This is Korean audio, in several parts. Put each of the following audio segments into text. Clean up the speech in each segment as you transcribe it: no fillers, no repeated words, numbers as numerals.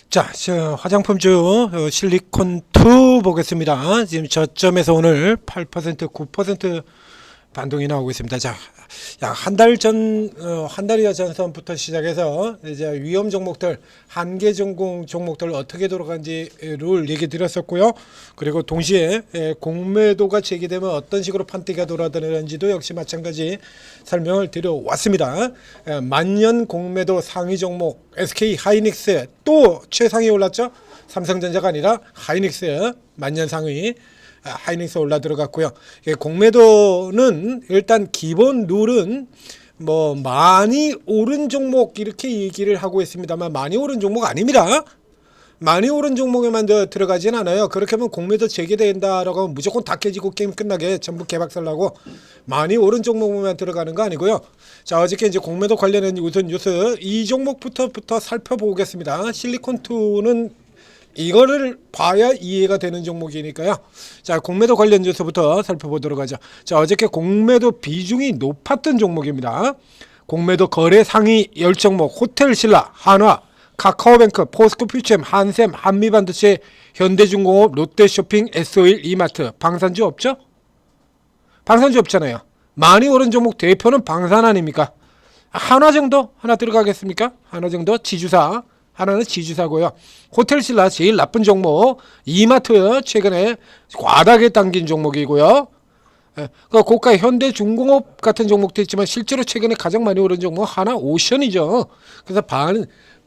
자, 화장품주 실리콘2 보겠습니다. 지금 저점에서 오늘 8%, 9% 반동이 나오고 있습니다. 자, 한 달 전, 한 달여 전선부터 시작해서 이제 위험 종목들, 한계 전공 종목들 어떻게 돌아가는지를 얘기 드렸었고요. 그리고 동시에 공매도가 제기되면 어떤 식으로 판때기가 돌아다니는지도 역시 마찬가지 설명을 드려왔습니다. 만년 공매도 상위 종목 SK 하이닉스 또 최상위 올랐죠. 삼성전자가 아니라 하이닉스 만년 상위. 하이닉스 올라 들어갔고요. 공매도는 일단 기본 룰은 뭐 많이 오른 종목 이렇게 얘기를 하고 있습니다만 많이 오른 종목 아닙니다. 많이 오른 종목에만 들어가진 않아요. 그렇게 하면 공매도 재개된다라고 하면 무조건 다 깨지고 게임 끝나게 전부 개박살나고 많이 오른 종목만 들어가는 거 아니고요. 자, 어저께 이제 공매도 관련된 우선 뉴스 이 종목부터 살펴보겠습니다. 실리콘2는 이거를 봐야 이해가 되는 종목이니까요. 자, 공매도 관련 뉴스부터 살펴보도록 하죠. 자, 어저께 공매도 비중이 높았던 종목입니다. 공매도 거래 상위 10종목 호텔신라, 한화, 카카오뱅크, 포스코퓨처엠, 한샘, 한미반도체, 현대중공업, 롯데쇼핑, S-오일, 이마트. 방산주 없죠? 방산주 없잖아요. 많이 오른 종목 대표는 방산 아닙니까? 한화 정도 하나 들어가겠습니까? 한화 정도 지주사. 하나는 지주사고요. 호텔신라 제일 나쁜 종목, 이마트 최근에 과다하게 당긴 종목이고요. 그 고가 현대중공업 같은 종목도 있지만 실제로 최근에 가장 많이 오른 종목 하나오션이죠. 그래서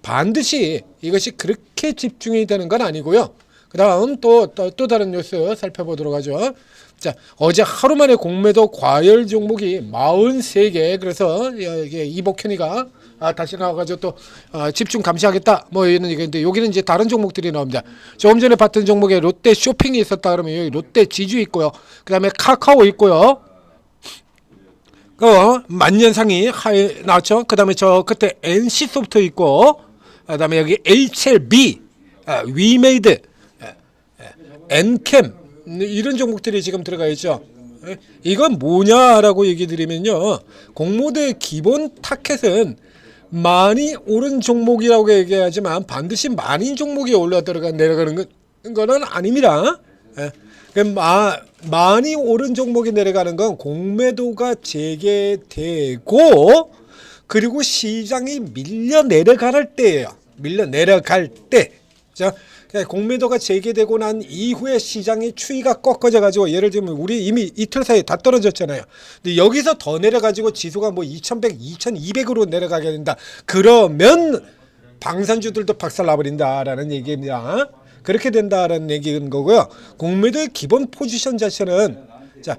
반드시 이것이 그렇게 집중이 되는 건 아니고요. 그 다음 또 다른 뉴스 살펴보도록 하죠. 자, 어제 하루 만에 공매도 과열 종목이 43개. 그래서 이게 이복현이가 다시 나와가지고 또 집중 감시하겠다 뭐 이런 얘기인데 여기는 이제 다른 종목들이 나옵니다. 조금 전에 봤던 종목에 롯데 쇼핑이 있었다 그러면 여기 롯데 지주 있고요. 그 다음에 카카오 있고요. 만년상이 나왔죠. 그 다음에 저 그때 NC소프트 있고, 그 다음에 여기 HLB, 위메이드, 엔캠 이런 종목들이 지금 들어가 있죠. 이건 뭐냐라고 얘기 드리면요, 공모대 기본 타켓은 많이 오른 종목이라고 얘기하지만 반드시 많이 종목이 내려가는 거는 아닙니다. 많이 오른 종목이 내려가는 건 공매도가 재개되고 그리고 시장이 밀려 내려갈 때예요. 밀려 내려갈 때. 자, 공매도가 재개되고 난 이후에 시장의 추이가 꺾어져 가지고 예를 들면 우리 이미 이틀 사이에 다 떨어졌잖아요. 근데 여기서 더 내려 가지고 지수가 뭐 2100, 2200으로 내려가게 된다. 그러면 방산주들도 박살 나버린다라는 얘기입니다. 그렇게 된다라는 얘기인 거고요. 공매도의 기본 포지션 자체는 자,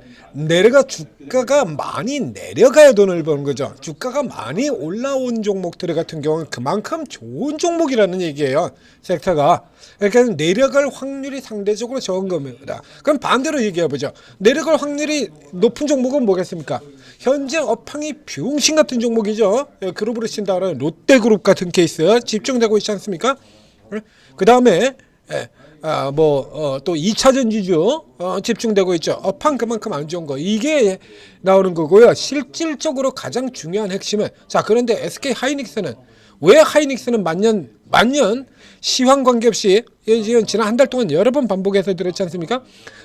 주가가 많이 내려가야 돈을 버는 거죠. 주가가 많이 올라온 종목들 같은 경우는 그만큼 좋은 종목이라는 얘기예요. 섹터가. 그러니까 내려갈 확률이 상대적으로 적은 겁니다. 그럼 반대로 얘기해보죠. 내려갈 확률이 높은 종목은 뭐겠습니까? 현재 업황이 병신 같은 종목이죠. 그룹으로 친다면 롯데그룹 같은 케이스 집중되고 있지 않습니까? 그 다음에 또 2차 전지주 집중되고 있죠. 업황 그만큼 안 좋은 거 이게 나오는 거고요. 실질적으로 가장 중요한 핵심은 자, 그런데 SK 하이닉스는 왜 하이닉스는 만년 시황 관계없이 지난 한 달 동안 여러 번 반복해서 들었지 않습니까?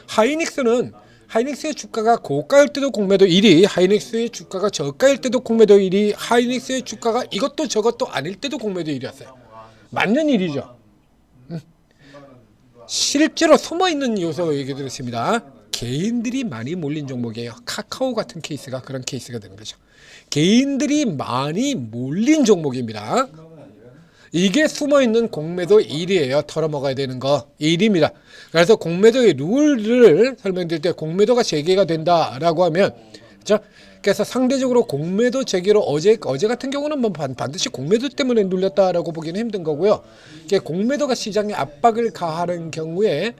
하이닉스의 주가가 고가일 때도 공매도 1위, 하이닉스의 주가가 저가일 때도 공매도 1위, 하이닉스의 주가가 이것도 저것도 아닐 때도 공매도 1위였어요. 만년 1위죠. 실제로 숨어있는 요소 얘기 드렸습니다. 개인들이 많이 몰린 종목이에요. 카카오 같은 케이스가 그런 케이스가 되는 거죠. 개인들이 많이 몰린 종목입니다. 이게 숨어있는 공매도 1위예요. 털어먹어야 되는 거 1위입니다. 그래서 공매도의 룰을 설명드릴 때 공매도가 재개가 된다라고 하면 그렇죠? 그래서 상대적으로 공매도 재개로 어제 같은 경우는 뭐 반드시 공매도 때문에 눌렸다라고 보기는 힘든 거고요. 이게 공매도가 시장에 압박을 가하는 경우에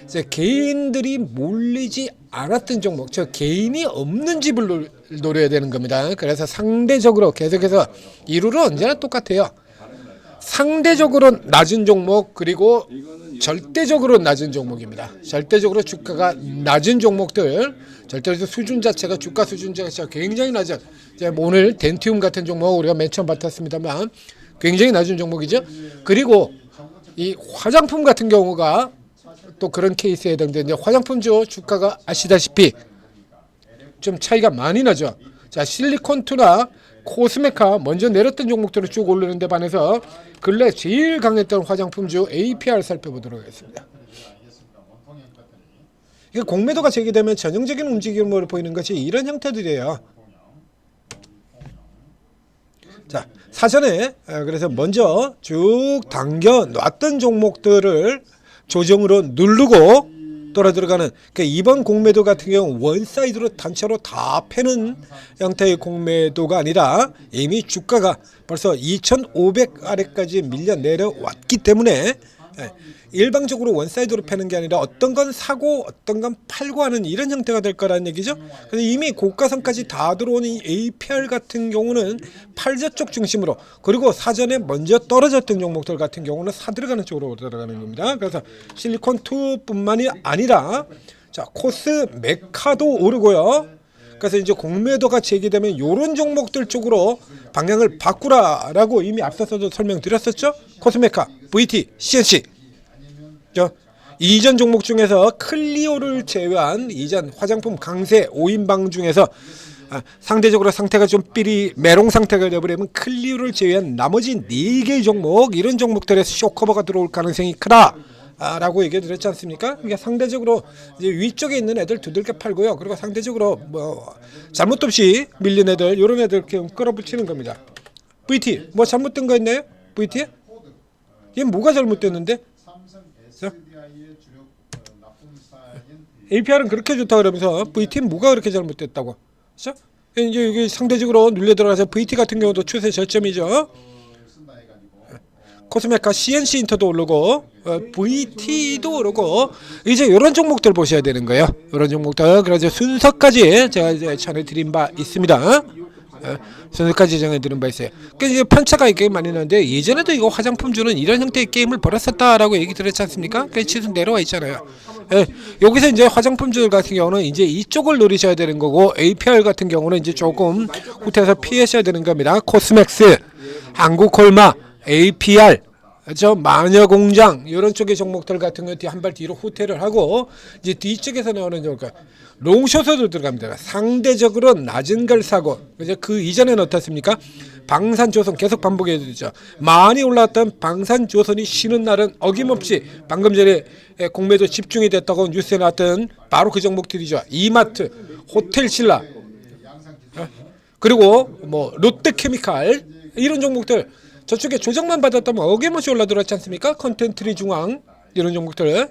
이제 개인들이 몰리지 않았던 종목, 저 개인이 없는 집을 노려야 되는 겁니다. 그래서 상대적으로 계속해서 이 룰은 언제나 똑같아요. 상대적으로 낮은 종목 그리고 절대적으로 낮은 종목입니다. 절대적으로 주가가 낮은 종목들, 절대적으로 수준 자체가 주가 수준 자체가 굉장히 낮은. 이제 오늘 덴티움 같은 종목 우리가 맨 처음 봤습니다만 굉장히 낮은 종목이죠. 그리고 이 화장품 같은 경우가 또 그런 케이스에 해당되는데 화장품주 주가가 아시다시피 좀 차이가 많이 나죠. 자, 실리콘투나 코스메카 먼저 내렸던 종목들을 쭉 오르는 데 반해서 근래 제일 강했던 화장품주 APR 살펴보도록 하겠습니다. 이게 공매도가 제기되면 전형적인 움직임으로 보이는 것이 이런 형태들이에요. 자, 사전에 그래서 먼저 쭉 당겨 놨던 종목들을 조정으로 누르고 돌아 들어가는, 그러니까 이번 공매도 같은 경우 원사이드로 단체로 다 패는 형태의 공매도가 아니라 이미 주가가 벌써 2,500 아래까지 밀려 내려왔기 때문에 일방적으로 원사이드로 패는 게 아니라 어떤 건 사고 어떤 건 팔고 하는 이런 형태가 될 거라는 얘기죠. 그래서 이미 고가선까지 다 들어온 이 APR 같은 경우는 팔자 쪽 중심으로, 그리고 사전에 먼저 떨어졌던 종목들 같은 경우는 사 들어가는 쪽으로 들어가는 겁니다. 그래서 실리콘2뿐만이 아니라 자, 코스메카도 오르고요. 그래서 이제 공매도가 제기되면 이런 종목들 쪽으로 방향을 바꾸라라고 이미 앞서서도 설명드렸었죠. 코스메카, VT, CNC. 이전 종목 중에서 클리오를 제외한 이전 화장품 강세 5인방 중에서 상대적으로 상태가 좀 삐리 메롱 상태가 되어버리면 클리오를 제외한 나머지 4개의 종목, 이런 종목들에서 쇼커버가 들어올 가능성이 크다 라고 얘기 드렸지 않습니까? 그러니까 상대적으로 이제 위쪽에 있는 애들 두들겨 팔고요. 그리고 상대적으로 뭐 잘못 없이 밀린 애들, 이런 애들 이렇게 끌어붙이는 겁니다. VT 뭐 잘못된 거 있나요? VT? 이게 뭐가 잘못됐는데? APR은 그렇게 좋다 그러면서 VT는 뭐가 그렇게 잘못됐다고? 그렇죠? 이제 여기 상대적으로 눌려 들어가서 VT 같은 경우도 추세 저점이죠. 코스메카, CNC 인터도 오르고 VT도 오르고, 이제 이런 종목들 보셔야 되는 거예요. 이런 종목들. 그래서 순서까지 제가 이제 전해드린 바 있습니다. 순서까지 정해드린 바 있어요. 그러니까 이제 편차가 이게 많이 나는데 예전에도 이거 화장품주는 이런 형태의 게임을 벌였었다라고 얘기 드렸지 않습니까? 그 지수 내려와 있잖아요. 여기서 이제 화장품주 같은 경우는 이제 이쪽을 노리셔야 되는 거고, APR 같은 경우는 이제 조금 후퇴해서 피하셔야 되는 겁니다. 코스맥스, 한국콜마, APR, 저 마녀공장 이런 쪽의 종목들 같은 거 한 발 뒤로 후퇴를 하고 이제 뒤쪽에서 나오는 종목 롱숏으로 들어갑니다. 상대적으로 낮은 걸 사고, 그죠? 그 이전에는 어떻습니까? 방산조선 계속 반복해 주죠. 많이 올라왔던 방산조선이 쉬는 날은 어김없이 방금 전에 공매도 집중이 됐다고 뉴스에 나왔던 바로 그 종목들이죠. 이마트, 호텔신라, 그리고 뭐 롯데케미칼, 이런 종목들 저쪽에 조정만 받았다면 어김없이 올라들었지 않습니까? 컨텐트리 중앙 이런 종목들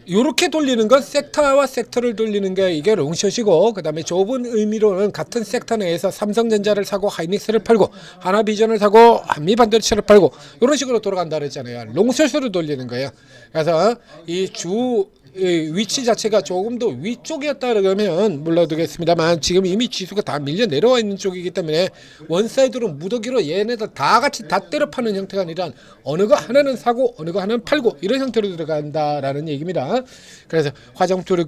이렇게 돌리는 건 섹터와 섹터를 돌리는 게 이게 롱숏이고, 그 다음에 좁은 의미로는 같은 sek터 내에서 삼성전자를 사고 하이닉스를 팔고 하나비전을 사고 한미반도체를 팔고 이런 식으로 돌아간다 그랬잖아요. 롱숏으로 돌리는 거예요. 그래서 이 주 위치 자체가 조금 더 위쪽이었다 그러면 몰라두겠습니다만 지금 이미 지수가 다 밀려 내려와 있는 쪽이기 때문에 원사이드로 무더기로 얘네들 다 같이 다 때려 파는 형태가 아니라 어느 거 하나는 사고 어느 거 하나는 팔고 이런 형태로 들어간다라는 얘기입니다. 그래서 화장품들의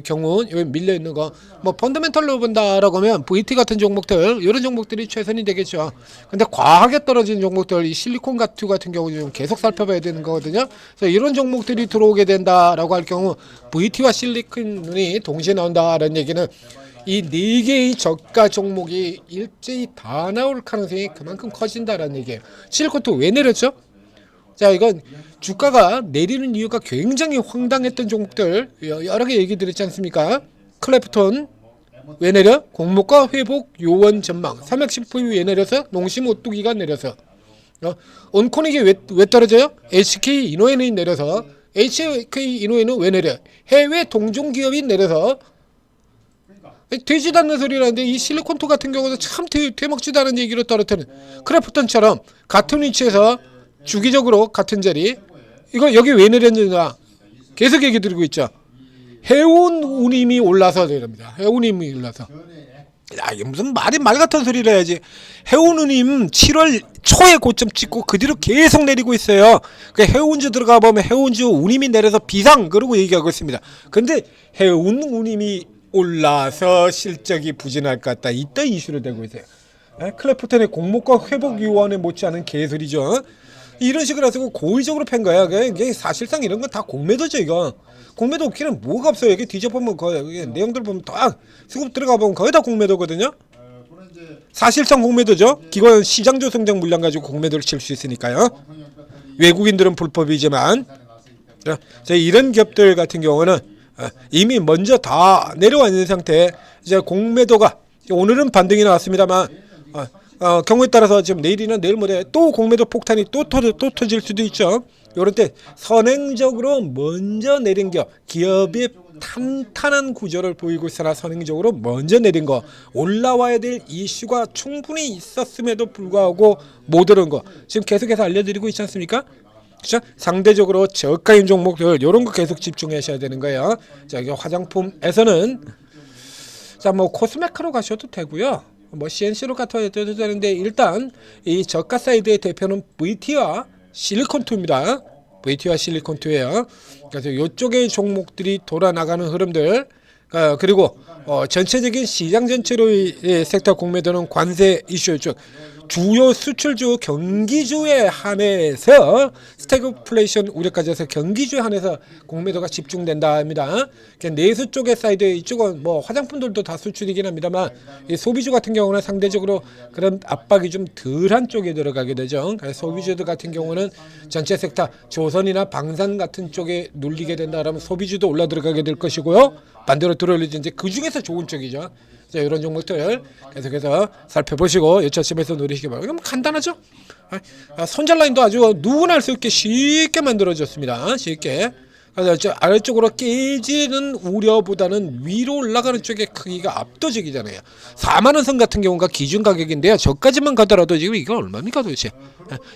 경우 여기 밀려 있는 거 뭐 펀더멘털로 본다라고 하면 VT 같은 종목들, 이런 종목들이 최선이 되겠죠. 근데 과하게 떨어진 종목들, 이 실리콘 같은 경우는 좀 계속 살펴봐야 되는 거거든요. 그래서 이런 종목들이 들어오게 된다라고 할 경우 VT와 실리콘이 동시에 나온다라는 얘기는 이 4개의 저가 종목이 일제히 다 나올 가능성이 그만큼 커진다라는 얘기예요. 실리콘도 왜 내렸죠? 자, 이건 주가가 내리는 이유가 굉장히 황당했던 종목들 여러 개 얘기 드렸지 않습니까? 클래프톤 왜 내려? 공모가 회복 요원 전망. 삼액식품이 왜 내려서? 농심 오뚜기가 내려서. 온코닉이 왜 떨어져요? HK 이노엔이 내려서. HK 이노엔은 왜 내려? 해외 동종기업이 내려서. 되지도 않는 소리라는데 이 실리콘토 같은 경우도 참 되먹지도 않은 얘기로 떨어뜨리는, 크래프톤처럼 같은 위치에서 주기적으로 같은 자리, 이거 여기 왜 내렸느냐 계속 얘기 드리고 있죠. 해운 운임이 올라서 내립니다. 해운 운임이 올라서. 야, 이게 무슨 말 같은 소리를 해야지. 해운 운임 7월 초에 고점 찍고 그 뒤로 계속 내리고 있어요. 그 해운주 들어가 보면 해운주 운임이 내려서 비상 그러고 얘기하고 있습니다. 근데 해운 운임이 올라서 실적이 부진할 것 같다, 이따 이슈를 대고 있어요. 클래프턴의 공모가 회복위원회 못지않은 개소리죠. 이런 식으로 해서 고의적으로 팬 거야. 이게 사실상 이런 건 다 공매도죠. 이거 공매도 없기는 뭐가 없어요. 이게 뒤져보면 거의 내용들 보면 딱 수급 들어가 보면 거의 다 공매도거든요. 사실상 공매도죠. 기관 시장 조성장 물량 가지고 공매도를 칠 수 있으니까요. 외국인들은 불법이지만 이런 기업들 같은 경우는 이미 먼저 다 내려와 있는 상태. 이제 공매도가 오늘은 반등이 나왔습니다만 경우에 따라서 지금 내일이나 내일 모레 또 공매도 폭탄이 또 터질 수도 있죠. 이런 때 선행적으로 먼저 내린 기업이 탄탄한 구조를 보이고 있으나 선행적으로 먼저 내린 거, 올라와야 될 이슈가 충분히 있었음에도 불구하고 못 오른 거 지금 계속해서 알려드리고 있지 않습니까? 그렇죠? 상대적으로 저가인 종목들 이런 거 계속 집중하셔야 되는 거예요. 자, 이게 화장품에서는 자, 뭐 코스메카로 가셔도 되고요. 뭐 CNC로 가셔도 되는데 일단 이 저가 사이드의 대표는 VT와 실리콘2입니다. VT와 실리콘2예요. 그래서 이쪽의 종목들이 돌아나가는 흐름들 그리고 전체적인 시장 전체로의 섹터 공매도는 관세 이슈 즉 주요 수출주 경기주에 한해서 스태그플레이션 우려까지 해서 경기주에 한해서 공매도가 집중된다 합니다. 내수 쪽의 사이드 이쪽은 뭐 화장품들도 다 수출이긴 합니다만 이 소비주 같은 경우는 상대적으로 그런 압박이 좀 덜한 쪽에 들어가게 되죠. 그래서 소비주들 같은 경우는 전체 섹터 조선이나 방산 같은 쪽에 눌리게 된다 그러면 소비주도 올라 들어가게 될 것이고요. 반대로 들어올리지 이제 그 중에서 좋은 쪽이죠. 자, 이런 종목들 계속해서 살펴보시고 여차심에서 노리시기 바랍니다. 이건 간단하죠? 손절 라인도 아주 누구나 할 수 있게 쉽게 만들어졌습니다. 쉽게. 그래서 아래쪽으로 깨지는 우려보다는 위로 올라가는 쪽의 크기가 압도적이잖아요. 4만 원 선 같은 경우가 기준 가격인데요. 저까지만 가더라도 지금 이거 얼마입니까 도대체?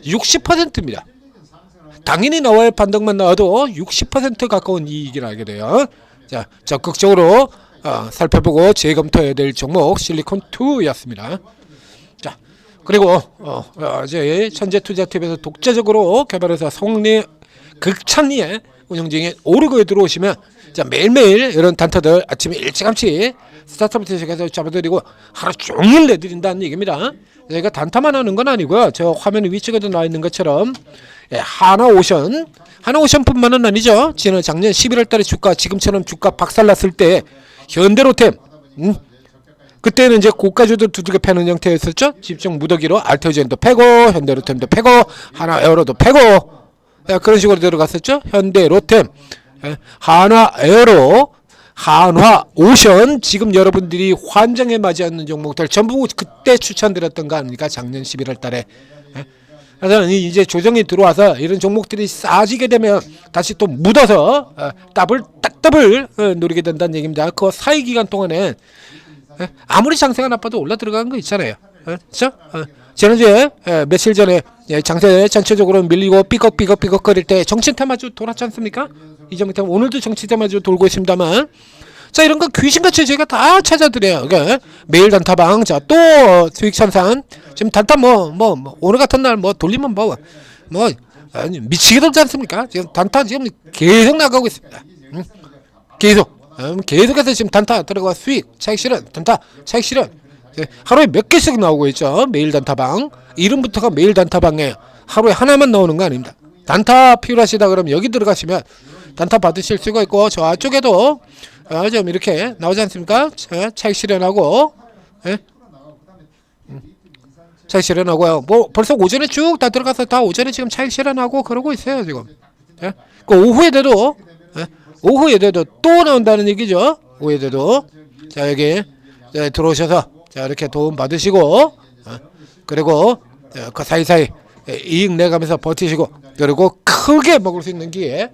60%입니다. 당연히 나와야 할 반등만 나와도 60% 가까운 이익이 나게 돼요. 자, 적극적으로 살펴보고 재검토해야 될 종목 실리콘2였습니다. 자, 그리고 이제 천재투자TV에서 독자적으로 개발해서 성리 극찬리에 운영 중에 오르고에 들어오시면 자, 매일매일 이런 단타들 아침에 일찌감치 스타트부터 시작해서 잡아드리고 하루 종일 내드린다는 얘기입니다. 저희가 단타만 하는 건 아니고요. 저 화면 위치에도 나와 있는 것처럼 하나오션뿐만은 아니죠. 지난 작년 11월달에 주가 지금처럼 주가 박살났을 때 현대로템 그때는 이제 고가주들 두들겨 패는 형태였었죠. 집중 무더기로 알테오젠도 패고 현대로템도 패고 하나에어로도 패고 그런 식으로 들어갔었죠. 현대로템 하나에어로 한화오션 지금 여러분들이 환장에 맞이하는 종목들 전부 그때 추천드렸던 거 아닙니까? 작년 11월달에. 그래서 이제 조정이 들어와서 이런 종목들이 싸지게 되면 다시 또 묻어서 더블 노리게 된다는 얘기입니다. 그 사이 기간 동안에 아무리 장세가 나빠도 올라 들어가는 거 있잖아요. 그렇죠? 지난주에 며칠 전에 장세 전체적으로 밀리고 삐걱 거릴 때 정치테마주 돌았지 않습니까? 이 정도 오늘도 정치테마주 돌고 있습니다만 자, 이런 거 귀신같이 제가 다 찾아드려요. 그러니까 매일 단타방 자, 또 수익 찬산 지금 단타 오늘 같은 날 돌리면 미치게 돌지 않습니까? 지금 단타 지금 계속 나가고 있습니다. 계속해서 지금 단타 들어가 수익 차익 실현 단타 차익 실현 하루에 몇 개씩 나오고 있죠. 매일 단타방 이름부터가 매일 단타방이에요. 하루에 하나만 나오는 거 아닙니다. 단타 필요하시다 그러면 여기 들어가시면 단타 받으실 수가 있고 저쪽에도 좀 이렇게 나오지 않습니까? 차익 실현하고 차익 실현하고요. 벌써 오전에 쭉 다 들어가서 다 오전에 지금 차익 실현하고 그러고 있어요 지금. 그 오후에도 또 나온다는 얘기죠. 오후에도 자 여기 들어오셔서 자 이렇게 도움 받으시고 그리고 그 사이사이 이익 내가면서 버티시고 그리고 크게 먹을 수 있는 기회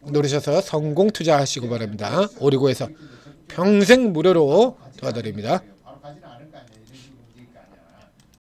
노리셔서 성공 투자하시고 바랍니다. 오리고에서 평생 무료로 도와드립니다.